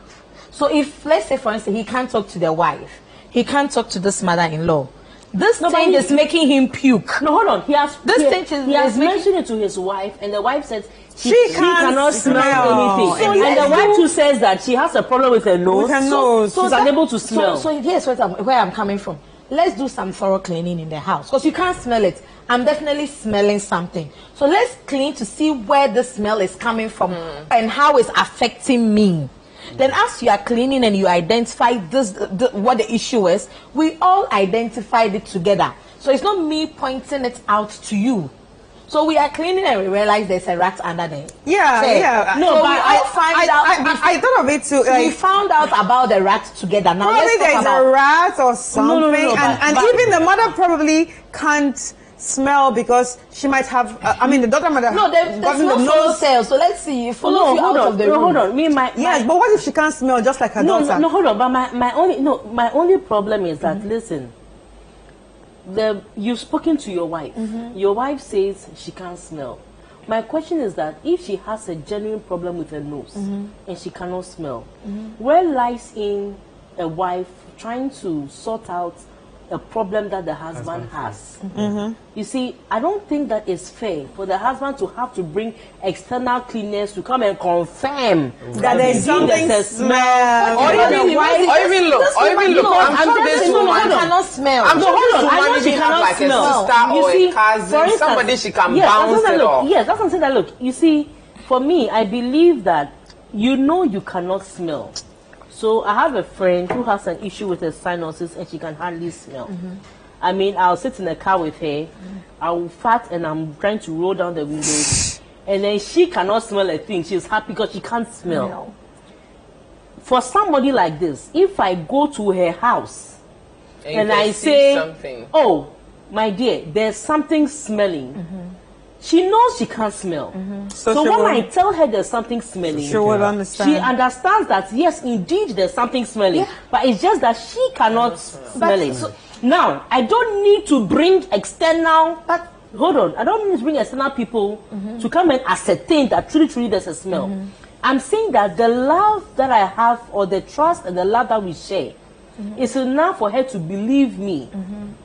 So if, let's say, for instance, he can't talk to the wife, he can't talk to this mother-in-law. This No, but thing he- is making him puke. No, hold on. He has This he, thing is- he has is making- mentioned it to his wife, and the wife says She cannot can't smell smell. anything. So and the let's wife do- too says that she has a problem with her nose. With her nose. She's that- unable to smell. So here's where I'm coming from. Let's do some thorough cleaning in the house because you can't smell it. I'm definitely smelling something. So let's clean to see where the smell is coming from and how it's affecting me. Then as you are cleaning and you identify what the issue is, we all identified it together. So it's not me pointing it out to you. So we are cleaning and we realize there's a rat under there. Yeah, Chair. yeah. No, So but we all find out. I thought of it too. We Like, found out about the rat together. Now probably let's talk there's about a rat or something, no, and but- even the mother probably can't smell because she might have. I mean, the daughter might have No, there's gotten no the follow nose. sale. So let's see. You follow No, you hold out on. of the No, room. hold on. Yes, but what if she can't smell just like her daughter? No, hold on. But my only problem is that listen. You've spoken to your wife. Your wife says she can't smell. My question is that if she has a genuine problem with her nose and she cannot smell, where lies in a wife trying to sort out a problem that the husband has? You see, I don't think that it's fair for the husband to have to bring external cleaners to come and confirm That there's indeed something there's a smell. Or even look. I'm sure this No, woman I cannot smell. I'm No, sure hold this on. I know woman she even have cannot like smell. a sister You or see, a cousin, for instance, somebody she can yes, bounce that's what I'm it saying, off. look, yes, that's what I'm saying. That look, you see, for me, I believe that you cannot smell. So I have a friend who has an issue with her sinuses and she can hardly smell. I mean, I'll sit in a car with her, I'll fart and I'm trying to roll down the windows, and then she cannot smell a thing. She's happy because she can't smell. No. For somebody like this, if I go to her house and you I can see say, something. "Oh, my dear, there's something smelling," she knows she can't smell. So So she when will- I tell her there's something smelling, She would understand. she understands that yes, indeed, there's something smelling, but it's just that she cannot smell it. Now, I don't need to bring external. But hold on, I don't need to bring external people to come and ascertain that truly there's a smell. I'm saying that the love that I have, or the trust and the love that we share, is enough for her to believe me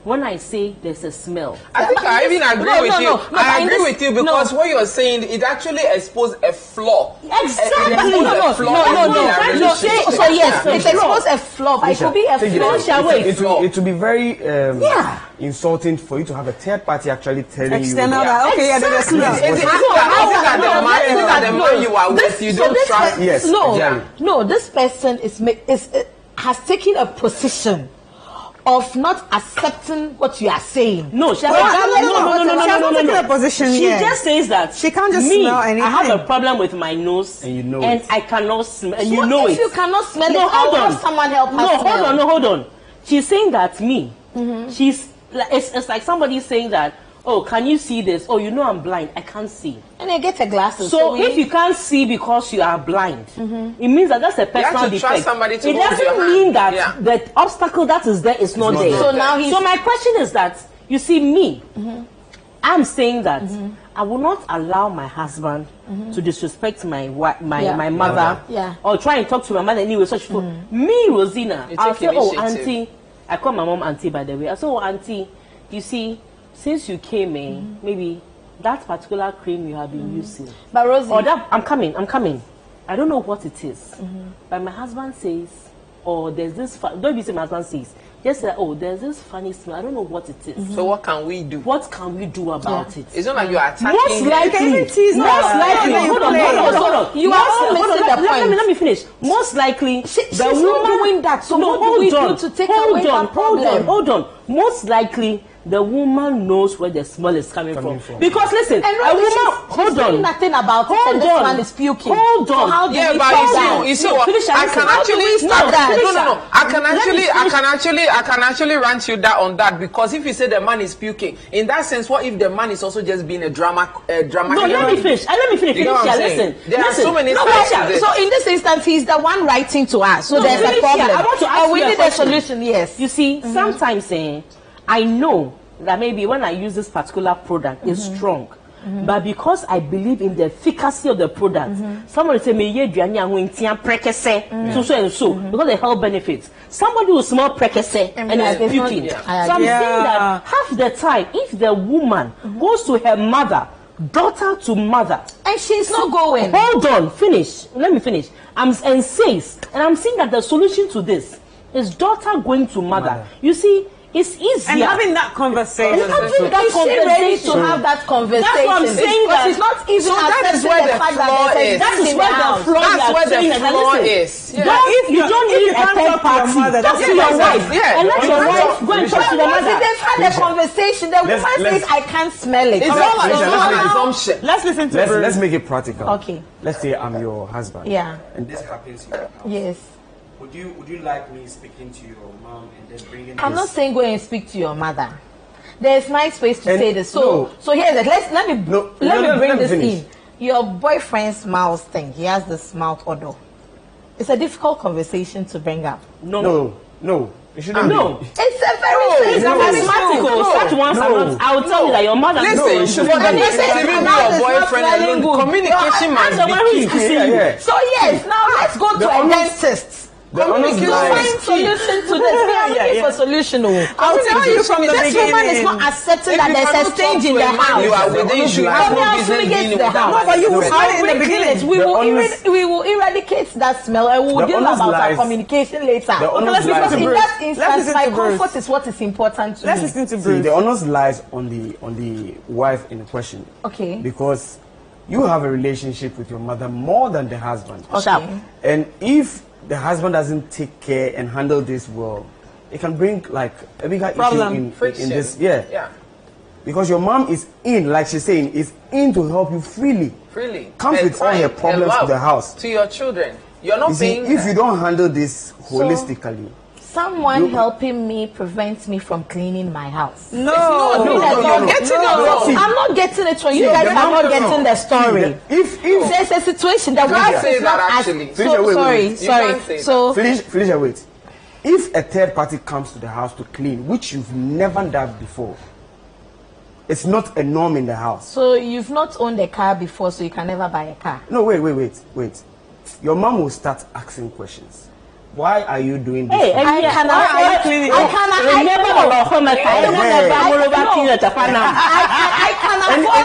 when I say there's a smell. I think I even agree No, with no, you. no, but I in agree this- with you because what you're saying, it actually exposed a flaw. Exactly. It exposed a flaw in the relationship. So yes, Yeah. it exposes a flaw, but it could be a Take it flaw. easy. shall wait. It will be very insulting for you to have a third party actually telling External. you. That, okay, yeah, there's a smell. Is it that the man you are with, you don't trust? Yes, exactly. No, this person has taken a position of not accepting what you are saying. No, she has Well, no. she has not taken a position She yet. just says that She can't just me, smell I have anything. a problem with my nose, And you know and it. I cannot smell, and So you know if it. you cannot smell No, it, I'll hold on. have someone help No, us smell. hold on. She's saying that me. She's like, it's like somebody saying that. Oh, can you see this? Oh, you know I'm blind. I can't see. And I get a glasses. So if you can't see because you are blind, it means that that's a personal to defect. trust somebody to it hold doesn't your hand. mean that Yeah. the obstacle that is there is not there. So now he's- So my question is that you see me, I'm saying that I will not allow my husband to disrespect my mother or try and talk to my mother anyway. Such me, Rosina, I'll say, oh, auntie, I call my mom auntie by the way. I say, oh, auntie, you see, since you came in, maybe that particular cream you have been using. But Rosie, or that, I'm coming. I don't know what it is. But my husband says, or there's this, don't be say my husband says, just say, oh, there's this funny smell. I don't know what it is. So what can we do? What can we do about it? It's not like you're attacking. Most likely. Hold on. You are all missing the point. Let me finish. Most likely, she's not doing that. So what do we do to take away that problem? Hold on. Most likely, the woman knows where the smell is coming from. Because listen, and a woman, hold on, nothing about it, and this man is puking. Hold on. So how do we but you see what? I can actually stop that. No. I can actually rant you that on that, because if you say the man is puking, in that sense, what if the man is also just being a drama? No, let me finish. You know what I'm saying? There are so many sides to this. So in this instance, he's the one writing to us. So there's a problem. I want to ask we need a solution. Yes. You see, sometimes I know that maybe when I use this particular product, it's strong. But because I believe in the efficacy of the product, somebody say, me ye duanya so and so, because the health benefits. Somebody will smell prekese and is puking. So I'm saying that half the time, if the woman goes to her mother, daughter to mother, and she's not going. Hold on, finish. Let me finish. I'm saying that the solution to this is daughter going to mother. You see, it's easier. And having that conversation. Is she ready to have that conversation? That's what I'm saying. Because it's not even that is where the flaw is. That is where the flaw is. You don't need a third party. Talk to your wife. And let your wife go and talk to the mother. They've had a conversation. The woman says, I can't smell it. It's all an assumption. Let's listen to Let's make it practical. Okay. Let's say I'm your husband. Yeah. And this happens in your house. Yes. Would you like me speaking to your mom and then bringing? I'm not saying go and speak to your mother. There's my space to say this. So here's it. Let me bring this in. Your boyfriend's mouth thing. He has this mouth odor. It's a difficult conversation to bring up. No. It shouldn't be. It's a very I will tell you that your mother knows. Listen, for the even your boyfriend alone, communication must be key. So yes, now let's go to a dentist. Find solution to this. We are looking for solution. I'll tell you from the beginning. This woman is not accepting that there's a stage in the house. You are within. You should have no business dealing with that. No, but you will start in the beginning. We will eradicate that smell and we will deal about our communication later. Because in that instance, my comfort is what is important to me. Let's listen to Bruce. The onus lies on the wife in question. Okay. Because you have a relationship with your mother more than the husband. Okay. And if the husband doesn't take care and handle this well, it can bring like a bigger issue in this. Yeah. Because your mom is in, like she's saying, is in to help you freely. Comes with all her problems to the house. To your children. You're not paying. If you don't handle this holistically. Someone helping me prevents me from cleaning my house. No, you're getting it wrong. I'm not getting it wrong. You guys are not getting the story. If there's a situation that wife is not actually. Sorry. So Felicia, wait. If a third party comes to the house to clean, which you've never done before, it's not a norm in the house. So you've not owned a car before, so you can never buy a car. No, wait. Your mom will start asking questions. Why are you doing this? I can afford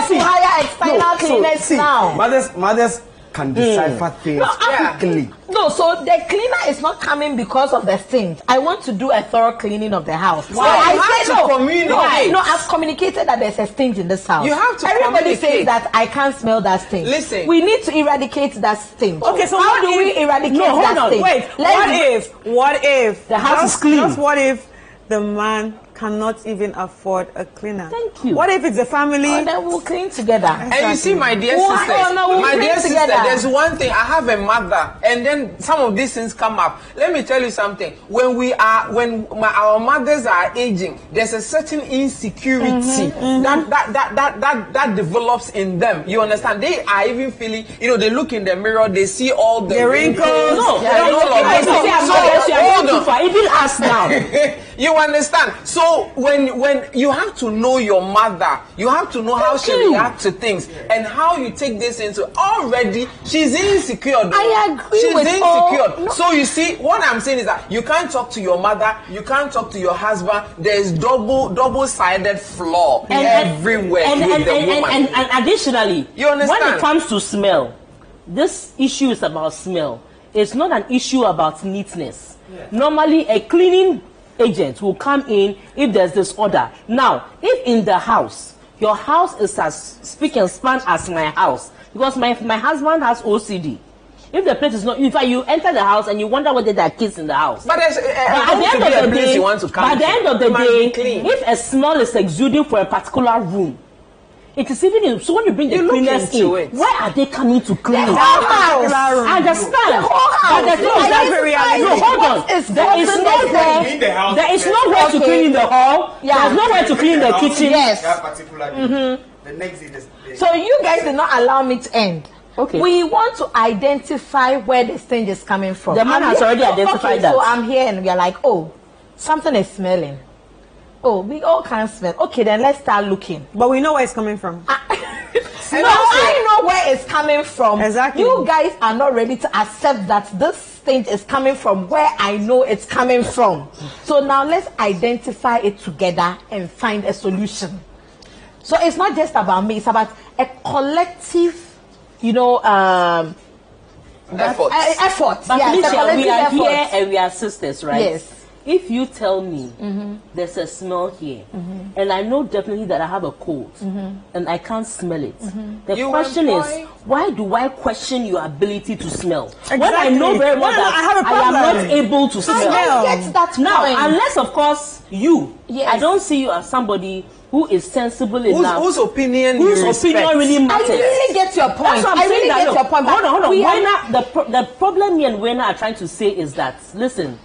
to hire external cleaners now. Mothers can decipher things quickly. No, so the cleaner is not coming because of the stink. I want to do a thorough cleaning of the house. Wow. So I have to communicate. No, I've communicated that there's a stink in this house. You have to Everybody says that I can't smell that stink. Listen. We need to eradicate that stink. Okay, so how do we eradicate that stink? Wait, what if the house is clean? Just what if the man cannot even afford a cleaner? Thank you. What if it's a family? And then we'll clean together. And you see, my dear sister, there's one thing. I have a mother, and then some of these things come up. Let me tell you something. When our mothers are aging, there's a certain insecurity that develops in them. You understand? They are even feeling. They look in the mirror, they see all the wrinkles. Even us now. You understand? So when you have to know your mother, you have to know how she reacts to things and how you take this into. Already she's insecure. I agree. She's with insecure. No. So you see, what I'm saying is that you can't talk to your mother, you can't talk to your husband. There's double-sided flaw everywhere with the woman. And additionally, you understand? When it comes to smell, this issue is about smell. It's not an issue about neatness. Yeah. Normally, a cleaning agent will come in if there's disorder. Now, if in the house, your house is as spick and span as my house, because my husband has OCD. If the place is not, in fact, you enter the house and you wonder whether there are kids in the house. But at the end of the day, you want to come. By the end of the day, if a smell is exuding for a particular room, it is even in, so when you bring the cleaners in, why are they coming to clean the whole house? I understand. But the thing is that, no, hold on. There is nowhere to clean in the hall. There's nowhere to clean the kitchen. Yes. The next day, so you guys did not allow me to end. Okay. We want to identify where the stench is coming from. The man has already identified that. So I'm here and we are like, oh, something is smelling. Oh, we all can smell. Okay, then let's start looking. But we know where it's coming from. No, I know where it's coming from. Exactly. You guys are not ready to accept that this stench is coming from where I know it's coming from. So now let's identify it together and find a solution. So it's not just about me, it's about a collective, effort. But yes, Alicia, we are effort. here and we are sisters, right? Yes. If you tell me there's a smell here, and I know definitely that I have a cold, and I can't smell it, the question is, why do I question your ability to smell? Exactly. When I know very well that I am not able to smell. I get that Now, point. unless of course you, Yes. I don't see you as somebody who is sensible enough. Whose opinion really matters. I really get your point. That's what I'm I really saying. get your point. Hold on. The problem me and Wena are trying to say is that, listen,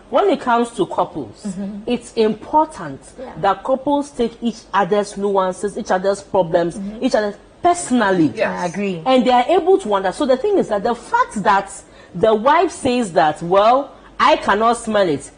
when it comes to couples, it's important that couples take each other's nuances, each other's problems, each other's personally. Yes. I agree. And they are able to understand. So the thing is that the fact that the wife says that, well, I cannot smell it,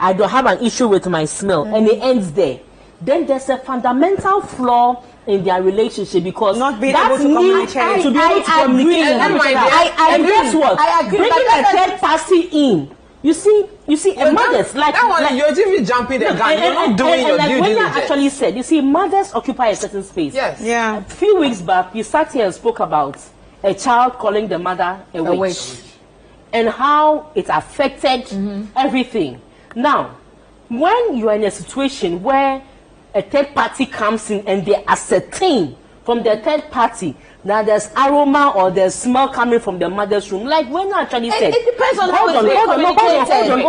I don't have an issue with my smell, and it ends there. Then there's a fundamental flaw in their relationship because not being able to communicate. To be able to communicate. And guess what? I agree. Bringing a third party in. You see, mothers like that one. You're just jumping the gun. You're not doing your due diligence. Actually said, you see, mothers occupy a certain space. Yes. Yeah. A few weeks back, we sat here and spoke about a child calling the mother a witch, and how it affected everything. Now, when you are in a situation where a third party comes in and they ascertain from the third party that there's aroma or there's smell coming from the mother's room, like when I actually said, it depends on how it's being communicated.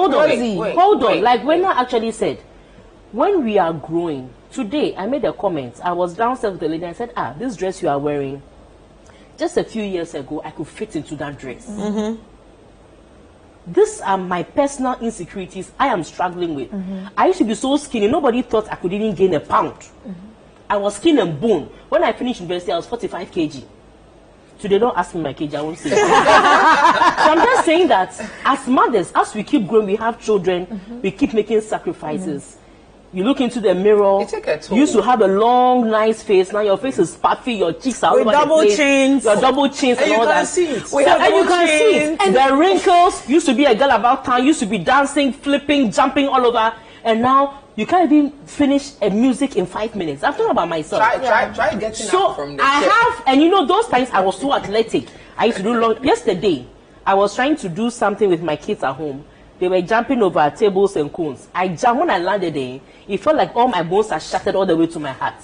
Hold on. Like when I actually said, when we are growing, today I made a comment. I was downstairs with the lady and I said, this dress you are wearing, just a few years ago, I could fit into that dress. These are my personal insecurities I am struggling with. I used to be so skinny, nobody thought I could even gain a pound. I was skin and bone. When I finished university, I was 45 kg. Today, don't ask me my kg, I won't say. So I'm just saying that as mothers, as we keep growing, we have children, we keep making sacrifices. You look into the mirror, you used to have a long, nice face. Now your face is puffy, your cheeks are over double the place. chins. Your double chins and all that. See it. And you can see it. And the wrinkles, used to be a girl about town, used to be dancing, flipping, jumping all over. And now you can't even finish a music in 5 minutes. I'm talking about myself. Try getting out from the I have, and those times I was so athletic. I used to do yesterday, I was trying to do something with my kids at home. They were jumping over tables and cones. I jumped when I landed there. It felt like all my bones are shattered all the way to my heart.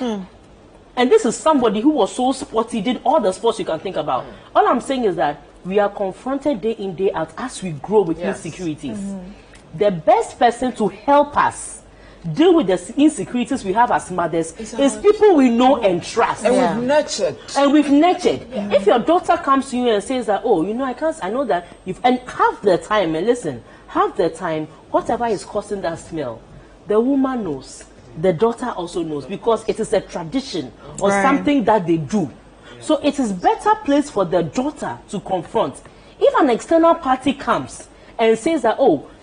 And this is somebody who was so sporty, did all the sports you can think about. All I'm saying is that we are confronted day in, day out as we grow with insecurities. The best person to help us deal with the insecurities we have as mothers is people we know and trust. And we've nurtured. If your daughter comes to you and says that, I know that and half the time, and listen, half the time, whatever is causing that smell, the woman knows. The daughter also knows because it is a tradition or something that they do. So it is better place for the daughter to confront. If an external party comes and says that,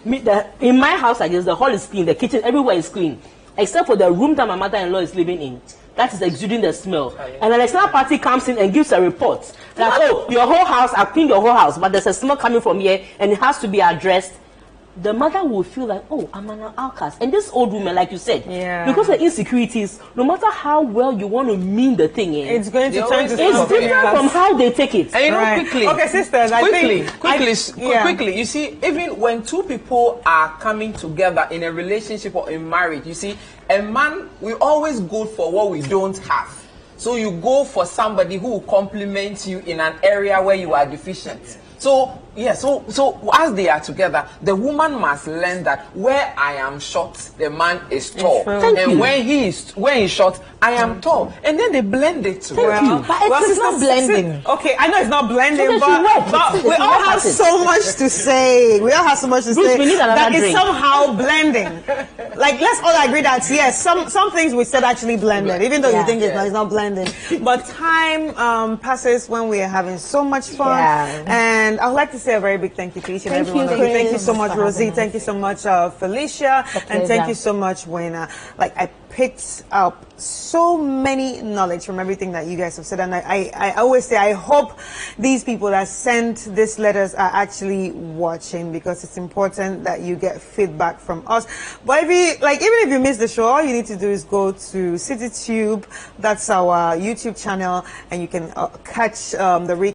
In my house, I guess the hall is clean, the kitchen, everywhere is clean, except for the room that my mother-in-law is living in. That is exuding the smell. And an external party comes in and gives a report that, oh, your whole house, I've cleaned your whole house, but there's a smell coming from here and it has to be addressed. The mother will feel like, oh, I'm an outcast. And this old woman, like you said, because of insecurities, no matter how well you want to mean the thing, it's going to turn to it's different from how they take it. And you know, quickly. Okay, sisters, quickly. You see, even when two people are coming together in a relationship or in marriage, you see, a man, we always go for what we don't have. So you go for somebody who will complement you in an area where you are deficient. So so as they are together, the woman must learn that where I am short, the man is tall, and when he's short, I am tall, and then they blend it together. But it's not blending. Okay, I know it's not blending, but we all have so much to say. We all have so much to say we need that drink. It's somehow blending. Like, let's all agree that yes, some things we said actually blended, even though you think it's not blending. But time passes when we are having so much fun, and I would like to say a very big thank you to each and every one of you. Thank you so much, Rosie. Thank you so much, Felicia, and thank you so much, Wena. Like, I picked up so many knowledge from everything that you guys have said, and I always say I hope these people that sent these letters are actually watching, because it's important that you get feedback from us. But if you like, even if you missed the show, all you need to do is go to CityTube. That's our YouTube channel, and you can catch the